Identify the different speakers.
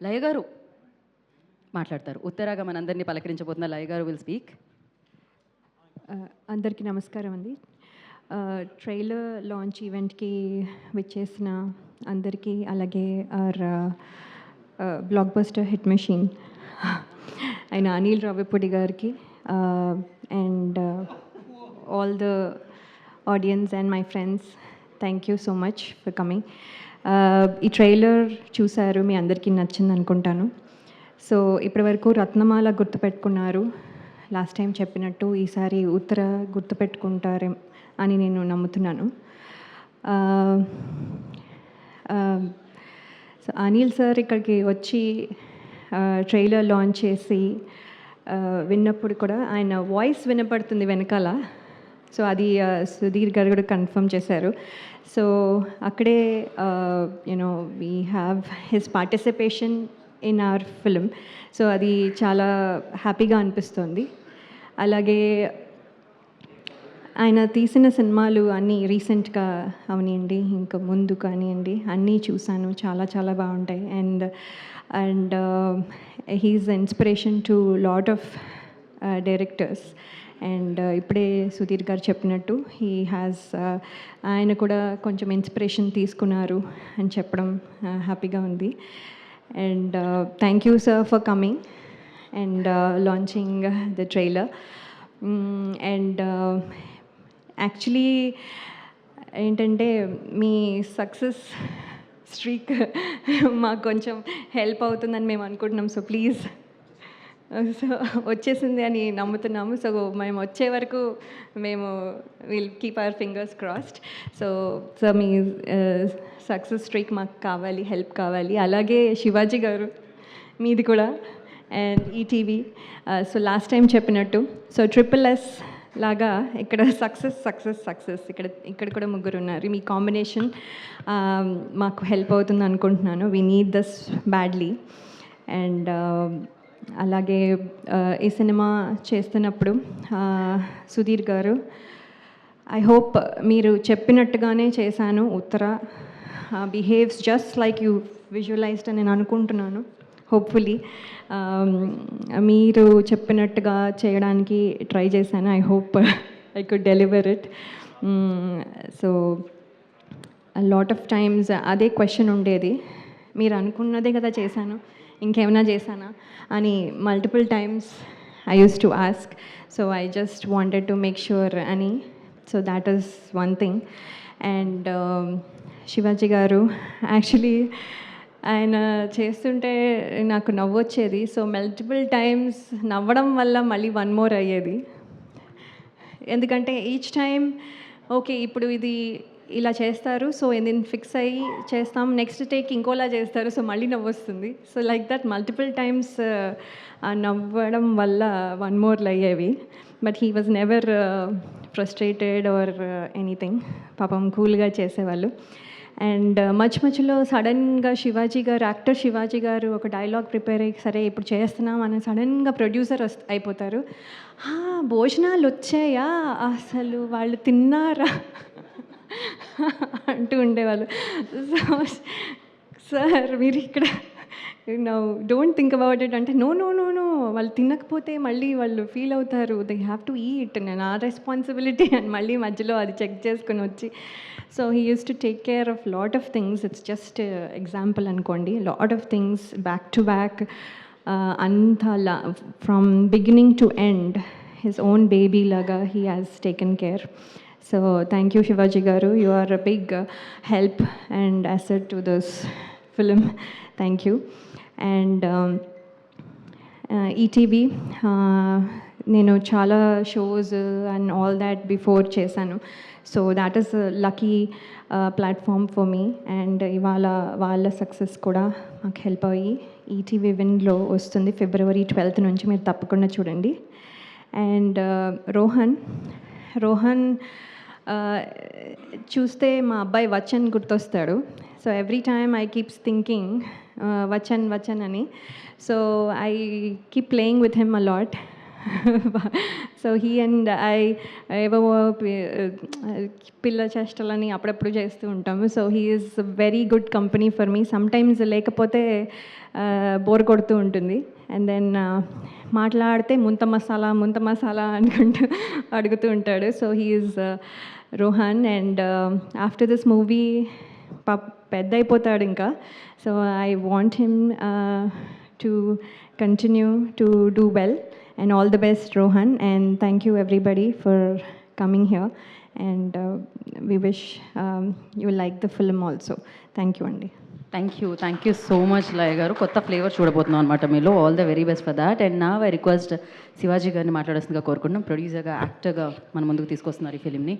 Speaker 1: లయ గారు మాట్లాడతారు. ఉత్తరాగా మనందరినీ పలకరించబోతున్న లయ గారు విల్ స్పీక్.
Speaker 2: అందరికీ నమస్కారం అండి. ట్రైలర్ లాంచ్ ఈవెంట్కి విచ్చేసిన అందరికీ, అలాగే our blockbuster hit machine అయిన అనిల్ రావిపూడి గారికి and all the audience and my friends, thank you so much for coming. ఈ ట్రైలర్ చూశారు, మీ అందరికీ నచ్చింది అనుకుంటాను. సో ఇప్పటివరకు రత్నమాల గుర్తుపెట్టుకున్నారు, లాస్ట్ టైం చెప్పినట్టు ఈసారి ఉత్తర గుర్తుపెట్టుకుంటారే అని నేను నమ్ముతున్నాను. సో అనిల్ సార్ ఇక్కడికి వచ్చి ట్రైలర్ లాంచ్ చేసి విన్నప్పుడు కూడా ఆయన వాయిస్ వినపడుతుంది వెనకాల. సో అది సుధీర్ గారు కూడా కన్ఫర్మ్ చేశారు. సో అక్కడే you know we have his participation in our film. So అది చాలా హ్యాపీగా అనిపిస్తుంది. అలాగే ఆయన తీసిన సినిమాలు అన్నీ రీసెంట్గా అవనివ్వండి, ఇంకా ముందు కానివ్వండి, అన్నీ చూశాను, చాలా చాలా బాగుంటాయి. And he's inspiration to lot of directors. And ఇప్పుడే సుధీర్ గారు చెప్పినట్టు హీ హ్యాస్ ఆయన కూడా కొంచెం ఇన్స్పిరేషన్ తీసుకున్నారు అని చెప్పడం హ్యాపీగా ఉంది. And thank you sir for coming and launching the trailer. And actually ఏంటంటే మీ సక్సెస్ స్ట్రీక్ మాకు కొంచెం హెల్ప్ అవుతుందని మేము అనుకుంటున్నాం. సో ప్లీజ్, సో వచ్చేసింది అని నమ్ముతున్నాము. సో మేము వచ్చే వరకు మేము will keep our fingers crossed. So me success streak మాకు కావాలి, హెల్ప్ కావాలి. అలాగే శివాజీ గారు మీది కూడా, and ETV. So last time చెప్పినట్టు సో SSS లాగా ఇక్కడ సక్సెస్ ఇక్కడ కూడా ముగ్గురు ఉన్నారు. మీ కాంబినేషన్ మాకు హెల్ప్ అవుతుంది అనుకుంటున్నాను. We need this badly. And అలాగే ఈ సినిమా చేస్తున్నప్పుడు సుధీర్ గారు, ఐ హోప్ మీరు చెప్పినట్టుగానే చేశాను. Uttara behaves just like you visualized అని నేను అనుకుంటున్నాను. హోప్ఫుల్లీ మీరు చెప్పినట్టుగా చేయడానికి ట్రై చేశాను. I hope I could deliver it. So lot of times అదే క్వశ్చన్ ఉండేది, మీరు అనుకున్నదే కదా చేశాను, ఇంకేమైనా చేశానా అని multiple times I use to ask. So I just wanted to make sure అని. So that is one thing. And Shivaji గారు, యాక్చువల్లీ ఆయన చేస్తుంటే నాకు నవ్వొచ్చేది. సో మల్టిపుల్ టైమ్స్ నవ్వడం వల్ల మళ్ళీ వన్ మోర్ అయ్యేది. ఎందుకంటే ఈచ్ టైం ఓకే ఇప్పుడు ఇది ఇలా చేస్తారు, సో నేను ఫిక్స్ అయ్యి చేస్తాం, నెక్స్ట్ టేక్ ఇంకోలా చేస్తారు, సో మళ్ళీ నవ్వొస్తుంది. So like that multiple times నవ్వడం వల్ల వన్ మోర్లు అయ్యేవి. But he was never frustrated or anything. పాపం కూల్గా చేసేవాళ్ళు. అండ్ మధ్యలో సడన్గా యాక్టర్ శివాజీ గారు ఒక డైలాగ్ ప్రిపేర్ అయ్యి సరే ఇప్పుడు చేస్తున్నాం అని సడన్గా ప్రొడ్యూసర్ అయిపోతారు. భోజనాలు వచ్చాయా, అసలు వాళ్ళు తిన్నారా అంటూ ఉండేవాళ్ళు. సో సార్ మీరు ఇక్కడ డోంట్ థింక్ అబౌట్ ఇట్ అంటే, నో వాళ్ళు తినకపోతే మళ్ళీ వాళ్ళు ఫీల్ అవుతారు, దే హ్యావ్ టు ఈట్, నేను ఆ రెస్పాన్సిబిలిటీ అని మళ్ళీ మధ్యలో అది చెక్ చేసుకుని వచ్చి. So he uses to take care of lot of things. It's just example అనుకోండి, lot of things back to back, అంతా from beginning to end his own baby లాగా he has taken care. So thank you Shivaji గారు, you are a big help and asset to this film. Thank you. And ETV, నేను చాలా shows and all that before చేశాను. So that is lucky platform for me. And ఇవాళ వాళ్ళ success కూడా మాకు help అయ్యి ETV విన్లో వస్తుంది February 12th నుంచి, మీరు తప్పకుండా చూడండి. అండ్ రోహన్ చూస్తే మా అబ్బాయి వచ్చన్ గుర్తొస్తాడు. So every time I keeps thinking Vachan అని. So I keep playing with him a lot. So he and I ఏవో పిల్ల చేష్టలని అప్పుడప్పుడు చేస్తూ ఉంటాము. So he is very good company for me. Sometimes లేకపోతే బోర్ కొడుతూ ఉంటుంది. అండ్ దెన్ మాట్లాడితే ముంత మసాలా అనుకుంటూ అడుగుతూ ఉంటాడు. So he is Rohan. And after this movie పెద్ద అయిపోతాడు ఇంకా. So I want him to continue to do well. And all the best, Rohan, and thank you everybody for coming here, and we wish you like the film also. Thank you, Andy.
Speaker 1: Thank you so much Laya గారు. కొత్త flavour చూడబోతున్నాం అనమాట మీలో. All the very best for that. And నా I request Shivaji గారిని మాట్లాడాల్సిందిగా కోరుకుంటున్నాం. ప్రొడ్యూసర్గా, యాక్టర్గా మన ముందుకు తీసుకొస్తున్నారు ఈ ఫిలింని.